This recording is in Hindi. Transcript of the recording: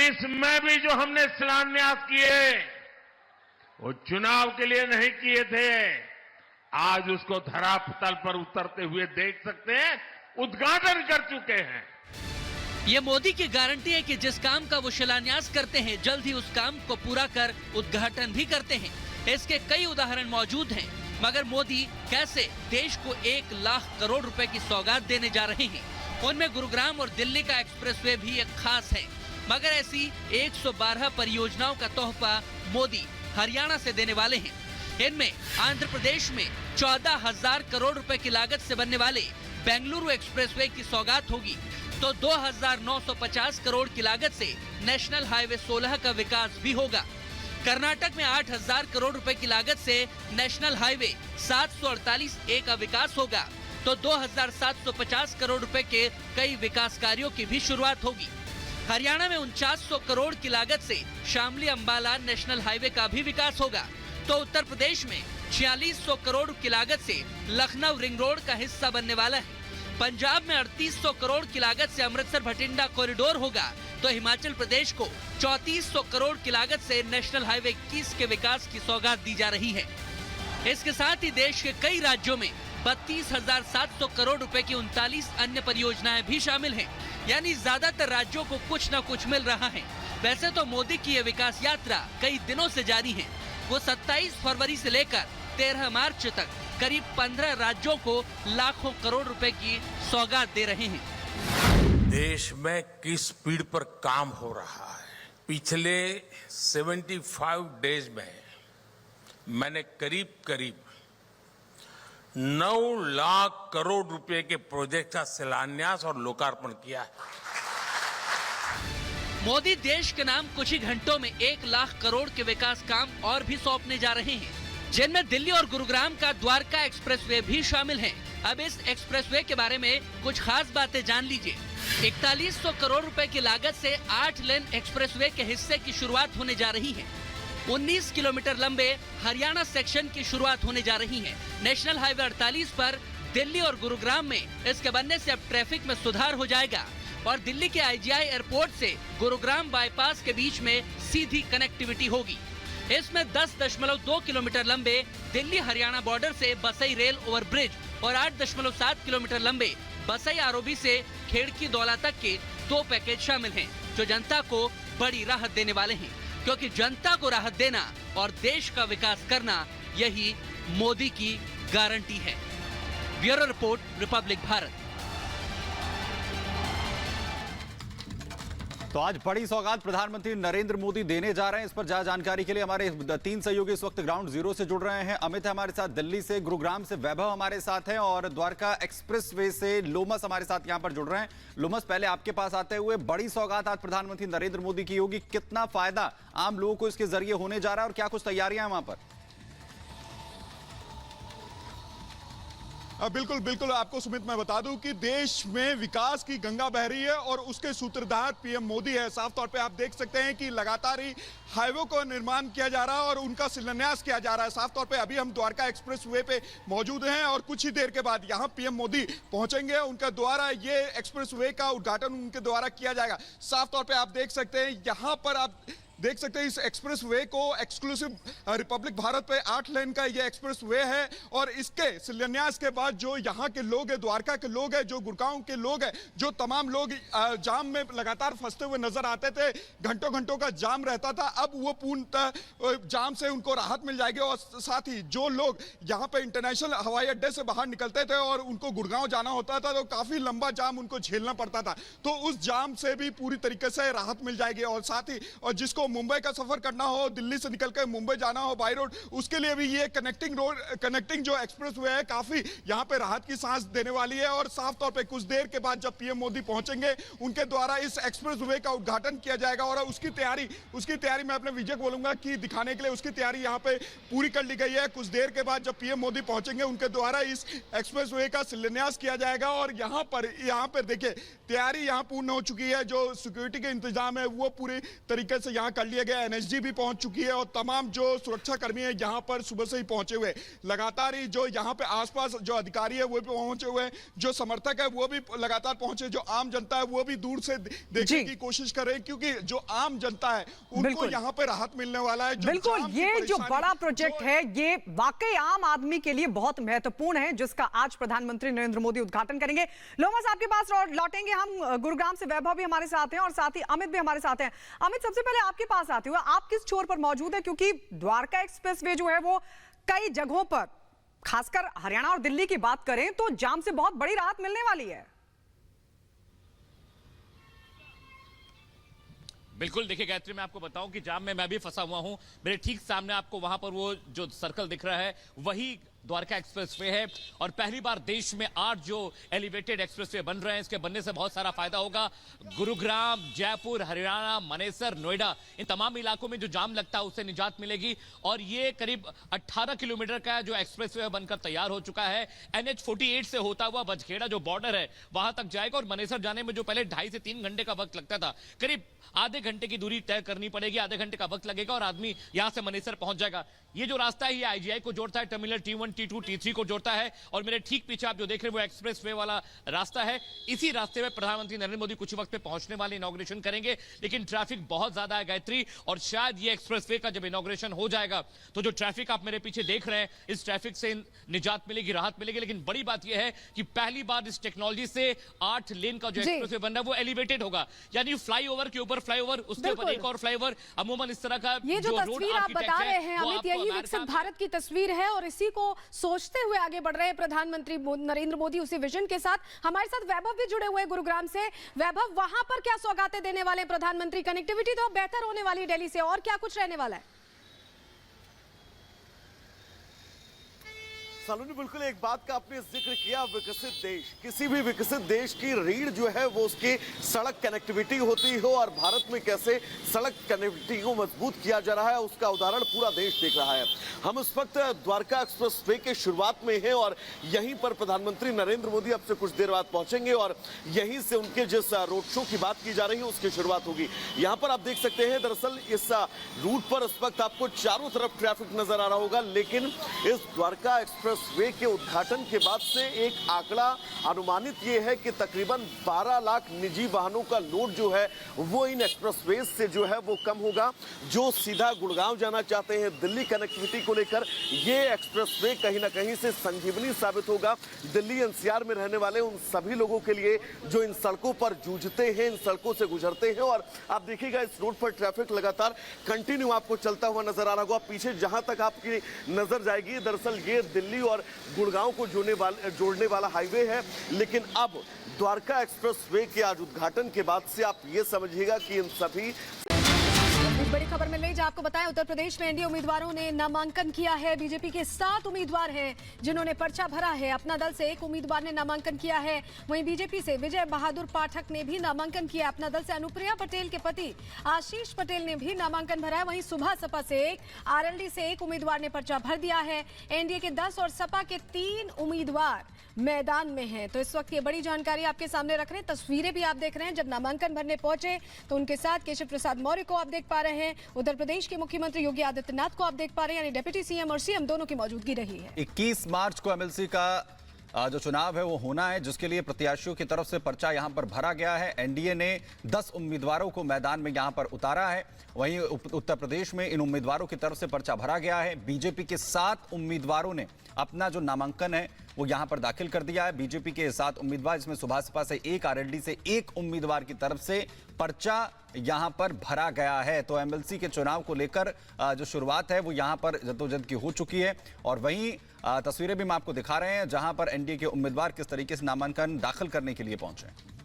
इसमें भी जो हमने शिलान्यास किए वो चुनाव के लिए नहीं किए थे, आज उसको धरातल पर उतरते हुए देख सकते हैं, उद्घाटन कर चुके हैं। ये मोदी की गारंटी है कि जिस काम का वो शिलान्यास करते हैं जल्द ही उस काम को पूरा कर उद्घाटन भी करते हैं। इसके कई उदाहरण मौजूद हैं, मगर मोदी कैसे देश को 1 लाख करोड़ रुपए की सौगात देने जा रहे हैं। उनमें गुरुग्राम और दिल्ली का एक्सप्रेसवे भी एक खास है, मगर ऐसी 112 परियोजनाओं का तोहफा मोदी हरियाणा से देने वाले हैं। इनमें आंध्र प्रदेश में 14,000 करोड़ रुपए की लागत से बनने वाले बेंगलुरु एक्सप्रेसवे की सौगात होगी, तो 2,950 करोड़ की लागत से नेशनल हाईवे 16 का विकास भी होगा। कर्नाटक में 8,000 करोड़ रुपए की लागत से नेशनल हाईवे 748A का विकास होगा, तो 2,750 करोड़ रुपए के कई विकास कार्यों की भी शुरुआत होगी। हरियाणा में 4900 करोड़ की लागत से शामली अंबाला नेशनल हाईवे का भी विकास होगा, तो उत्तर प्रदेश में 4600 करोड़ की लागत से लखनऊ रिंग रोड का हिस्सा बनने वाला है। पंजाब में 3800 करोड़ की लागत से अमृतसर भटिंडा कॉरिडोर होगा, तो हिमाचल प्रदेश को 3400 करोड़ की लागत से नेशनल हाईवे 21 के विकास की सौगात दी जा रही है। इसके साथ ही देश के कई राज्यों में 32,700 करोड़ रुपए की 39 अन्य परियोजनाएं भी शामिल हैं, यानी ज्यादातर राज्यों को कुछ न कुछ मिल रहा है। वैसे तो मोदी की ये विकास यात्रा कई दिनों से जारी है। वो 27 फरवरी से लेकर 13 मार्च तक करीब 15 राज्यों को लाखों करोड़ रुपए की सौगात दे रहे हैं। देश में किस स्पीड पर काम हो रहा है। पिछले 75 डेज में मैंने करीब 9 लाख करोड़ रुपए के प्रोजेक्ट का शिलान्यास और लोकार्पण किया है। मोदी देश के नाम कुछ ही घंटों में 1 लाख करोड़ के विकास काम और भी सौंपने जा रहे हैं, जिनमें दिल्ली और गुरुग्राम का द्वारका एक्सप्रेसवे भी शामिल है। अब इस एक्सप्रेसवे के बारे में कुछ खास बातें जान लीजिए। 4100 करोड़ रुपए की लागत से 8 लेन एक्सप्रेसवे के हिस्से की शुरुआत होने जा रही है। 19 किलोमीटर लंबे हरियाणा सेक्शन की शुरुआत होने जा रही है। नेशनल हाईवे 48 पर दिल्ली और गुरुग्राम में इसके बनने से अब ट्रैफिक में सुधार हो जाएगा और दिल्ली के IGI एयरपोर्ट से गुरुग्राम बाईपास के बीच में सीधी कनेक्टिविटी होगी। इसमें 10.2 किलोमीटर लंबे दिल्ली हरियाणा बॉर्डर से बसई रेल ओवरब्रिज और 8.7 किलोमीटर लंबे बसई ROB से खेड़की दौला तक के 2 पैकेज शामिल हैं, जो जनता को बड़ी राहत देने वाले हैं, क्योंकि जनता को राहत देना और देश का विकास करना यही मोदी की गारंटी है। Bureau report, Republic Bharat. तो आज बड़ी सौगात प्रधानमंत्री नरेंद्र मोदी देने जा रहे हैं। इस पर ज्यादा जानकारी के लिए हमारे 3 सहयोगी इस वक्त ग्राउंड जीरो से जुड़ रहे हैं। अमित है हमारे साथ दिल्ली से, गुरुग्राम से वैभव हमारे साथ हैं और द्वारका एक्सप्रेसवे से लोमस हमारे साथ यहां पर जुड़ रहे हैं। लोमस, पहले आपके पास आते हुए, बड़ी सौगात आज प्रधानमंत्री नरेंद्र मोदी की होगी, कितना फायदा आम लोगों को इसके जरिए होने जा रहा है और क्या कुछ तैयारियां हैं वहां पर? बिल्कुल आपको सुमित मैं बता दूं कि देश में विकास की गंगा बह रही है और उसके सूत्रधार पीएम मोदी है। साफ तौर पे आप देख सकते हैं कि लगातार ही हाईवे का निर्माण किया जा रहा है और उनका शिलान्यास किया जा रहा है। साफ तौर पे अभी हम द्वारका एक्सप्रेसवे पे मौजूद हैं और कुछ ही देर के बाद यहाँ पीएम मोदी पहुंचेंगे। उनके द्वारा ये एक्सप्रेसवे का उद्घाटन उनके द्वारा किया जाएगा। साफ तौर पर आप देख सकते हैं, यहाँ पर आप देख सकते हैं इस एक्सप्रेसवे को एक्सक्लूसिव रिपब्लिक भारत पे 8 लेन का ये एक्सप्रेसवे है और इसके शिलान्यास के बाद जो यहाँ के लोग हैं, द्वारका के लोग हैं, जो गुड़गांव के लोग हैं, जो तमाम लोग जाम में लगातार फंसते हुए नजर आते थे, घंटों का जाम रहता था, अब वो पूर्णतः जाम से उनको राहत मिल जाएगी। और साथ ही जो लोग यहाँ पे इंटरनेशनल हवाई अड्डे से बाहर निकलते थे और उनको गुड़गांव जाना होता था तो काफी लंबा जाम उनको झेलना पड़ता था, तो उस जाम से भी पूरी तरीके से राहत मिल जाएगी। और साथ ही और जिसको मुंबई का सफर करना हो, दिल्ली से निकलकर मुंबई जाना हो बाय रोड, उसके लिए भी ये कनेक्टिंग जो एक्सप्रेसवे है काफी यहाँ पे राहत की सांस देने वाली है। और साफ तौर पे कुछ देर के बाद जब पीएम मोदी पहुंचेंगे, उनके द्वारा इस एक्सप्रेसवे का उद्घाटन किया जाएगा और उसकी तैयारी मैं अपने विजय को बोलूंगा कि दिखाने के लिए उसकी तैयारी यहाँ पे पूरी कर ली गई है। कुछ देर के बाद जब पीएम मोदी पहुंचेंगे, उनके द्वारा इस एक्सप्रेसवे का शिलान्यास किया जाएगा और यहाँ पर देखिए तैयारी यहाँ पूर्ण हो चुकी है। जो सिक्योरिटी के इंतजाम है वो पूरी तरीके से यहाँ कर लिया गया। एनएसजी भी पहुंच चुकी है और तमाम जो सुरक्षा कर्मी है यहाँ पर सुबह से ही पहुंचे हुए। लगातार ही जो यहाँ पे आसपास जो अधिकारी है वो भी पहुंचे हुए हैं, जो समर्थक है वो भी लगातार पहुंचे, जो आम जनता है वो भी दूर से देखने की कोशिश कर रहे हैं, क्योंकि जो आम जनता है उनको यहाँ पे राहत मिलने वाला है। बिल्कुल, ये जो बड़ा प्रोजेक्ट है ये वाकई आम आदमी के लिए बहुत महत्वपूर्ण है, जिसका आज प्रधानमंत्री नरेंद्र मोदी उद्घाटन करेंगे। लोमस, आपके पास लौटेंगे हम। गुरुग्राम से वैभव भी हमारे साथ हैं और साथ ही अमित भी हमारे साथ हैं। अमित, सबसे पहले आपके पास आते हुए, आप किस छोर पर मौजूद है? क्योंकि द्वारका एक्सप्रेसवे जो है वो कई जगहों पर, खासकर हरियाणा और दिल्ली की बात करें तो जाम से बहुत बड़ी राहत मिलने वाली है। बिल्कुल, देखिए गायत्री, मैं आपको बताऊं कि जाम में मैं भी फंसा हुआ हूं। मेरे ठीक सामने आपको वहां पर वो जो सर्कल दिख रहा है वही द्वारका एक्सप्रेसवे है और पहली बार देश में 8 जो एलिवेटेड एक्सप्रेसवे बन रहे हैं, इसके बनने से बहुत सारा फायदा होगा। गुरुग्राम, जयपुर, हरियाणा, मनेसर, नोएडा, इन तमाम इलाकों में जो जाम लगता है उससे निजात मिलेगी और ये करीब 18 किलोमीटर का जो एक्सप्रेसवे बनकर तैयार हो चुका है। NH-48 से होता हुआ बजखेड़ा जो बॉर्डर है वहां तक जाएगा और मनेसर जाने में जो पहले 2.5 से 3 घंटे का वक्त लगता था, करीब आधे घंटे की दूरी तय करनी पड़ेगी, आधे घंटे का वक्त लगेगा और आदमी यहां से मनेसर पहुंच जाएगा। ये जो रास्ता है ये IGI को जोड़ता है, टर्मिनल T1, T2, T3 को जोड़ता है और मेरे ठीक पीछे आप जो देख रहे हैं वो एक्सप्रेसवे वाला रास्ता है। इसी रास्ते में प्रधानमंत्री नरेंद्र मोदी कुछ वक्त पे पहुंचने वाले, इनॉग्रेशन करेंगे, लेकिन ट्रैफिक बहुत ज्यादा है गायत्री, और शायद ये एक्सप्रेसवे का जब इनॉग्रेशन हो जाएगा तो जो ट्रैफिक आप मेरे पीछे देख रहे हैं इस ट्रैफिक से निजात मिलेगी, राहत मिलेगी। लेकिन बड़ी बात यह है कि पहली बार इस टेक्नोलॉजी से 8 लेन का जो एक्सप्रेसवे बन रहा है वो एलिवेटेड होगा, यानी फ्लाईओवर के ऊपर फ्लाईओवर, उसके ऊपर एक और फ्लाईओवर। अमूमन इस तरह का ये जो तस्वीर आप बता रहे हैं अमित, यही विकसित भारत की तस्वीर है और इसी को सोचते हुए आगे बढ़ रहे हैं प्रधानमंत्री नरेंद्र मोदी उसी विजन के साथ। हमारे साथ वैभव भी जुड़े हुए हैं गुरुग्राम से। वैभव, वहां पर क्या सौगातें देने वाले प्रधानमंत्री? कनेक्टिविटी तो बेहतर होने वाली है दिल्ली से, और क्या कुछ रहने वाला है? सलोनी, बिल्कुल एक बात का आपने जिक्र किया, विकसित देश, किसी भी विकसित देश की रीढ़ जो है वो उसकी सड़क कनेक्टिविटी होती हो और भारत में कैसे सड़क कनेक्टिविटी को मजबूत किया जा रहा है उसका उदाहरण पूरा देश देख रहा है। हम इस वक्त द्वारका एक्सप्रेसवे के शुरुआत में हैं और यहीं पर प्रधानमंत्री नरेंद्र मोदी अब से कुछ देर बाद पहुंचेंगे और यहीं से उनके जिस रोड शो की बात की जा रही है उसकी शुरुआत होगी। यहाँ पर आप देख सकते हैं, दरअसल इस रूट पर इस वक्त आपको चारों तरफ ट्रैफिक नजर आ रहा होगा, लेकिन इस द्वारका एक्सप्रेस वे के उद्घाटन के बाद से एक आंकड़ा अनुमानित ये है कि तकरीबन 12 लाख निजी वाहनों का लोड जो है वो इन एक्सप्रेसवे से जो है वो कम होगा। जो सीधा गुड़गांव जाना चाहते हैं दिल्ली कनेक्टिविटी को लेकर, ये एक्सप्रेसवे कहीं ना कहीं से संजीवनी साबित होगा दिल्ली NCR में रहने वाले उन सभी लोगों के लिए जो इन सड़कों पर जूझते हैं, इन सड़कों से गुजरते हैं। और आप देखिएगा इस रोड पर ट्रैफिक लगातार कंटिन्यू आपको चलता हुआ नजर आ रहा होगा। पीछे जहां तक आपकी नजर जाएगी, दरअसल ये दिल्ली और गुड़गांव को जोड़ने वाला हाईवे है, लेकिन अब द्वारका एक्सप्रेसवे के आज उद्घाटन के बाद से आप ये समझिएगा कि इन सभी बड़ी खबर मिल रही है, आपको बताएं उत्तर प्रदेश में एनडीए उम्मीदवारों ने नामांकन किया है। बीजेपी के 7 उम्मीदवार हैं जिन्होंने पर्चा भरा है। अपना दल से 1 उम्मीदवार ने नामांकन किया है। वहीं बीजेपी से विजय बहादुर पाठक ने भी नामांकन किया। अपना दल से अनुप्रिया पटेल के पति आशीष पटेल ने भी नामांकन भरा है। वहीं सुभा सपा से 1, आरएलडी से 1 उम्मीदवार ने पर्चा भर दिया है। एनडीए के 10 और सपा के 3 उम्मीदवार मैदान में हैं। तो इस वक्त ये बड़ी जानकारी आपके सामने रख रहे हैं। तस्वीरें भी आप देख रहे हैं, जब नामांकन भरने पहुंचे तो उनके साथ केशव प्रसाद मौर्य को आप देख पा रहे हैं, उत्तर प्रदेश के मुख्यमंत्री योगी आदित्यनाथ को आप देख पा रहे हैं, यानी डिप्टी सीएम और सीएम दोनों की मौजूदगी रही है। 21 मार्च को एमएलसी का जो चुनाव है वो होना है, जिसके लिए प्रत्याशियों की तरफ से पर्चा यहां पर भरा गया है। एनडीए ने 10 उम्मीदवारों को मैदान में यहां पर उतारा है। वहीं उत्तर प्रदेश में इन उम्मीदवारों की तरफ से पर्चा भरा गया है। बीजेपी के 7 उम्मीदवारों ने अपना जो नामांकन है वो यहां पर दाखिल कर दिया है। बीजेपी के 7 उम्मीदवार, इसमें सुभा सपा से 1, आरएलडी से 1 उम्मीदवार की तरफ से पर्चा यहां पर भरा गया है। तो एमएलसी के चुनाव को लेकर जो शुरुआत है वो यहां पर जद्दोजहद की हो चुकी है। और वहीं तस्वीरें भी हम आपको दिखा रहे हैं जहां पर एनडीए के उम्मीदवार किस तरीके से नामांकन दाखिल करने के लिए पहुंचे।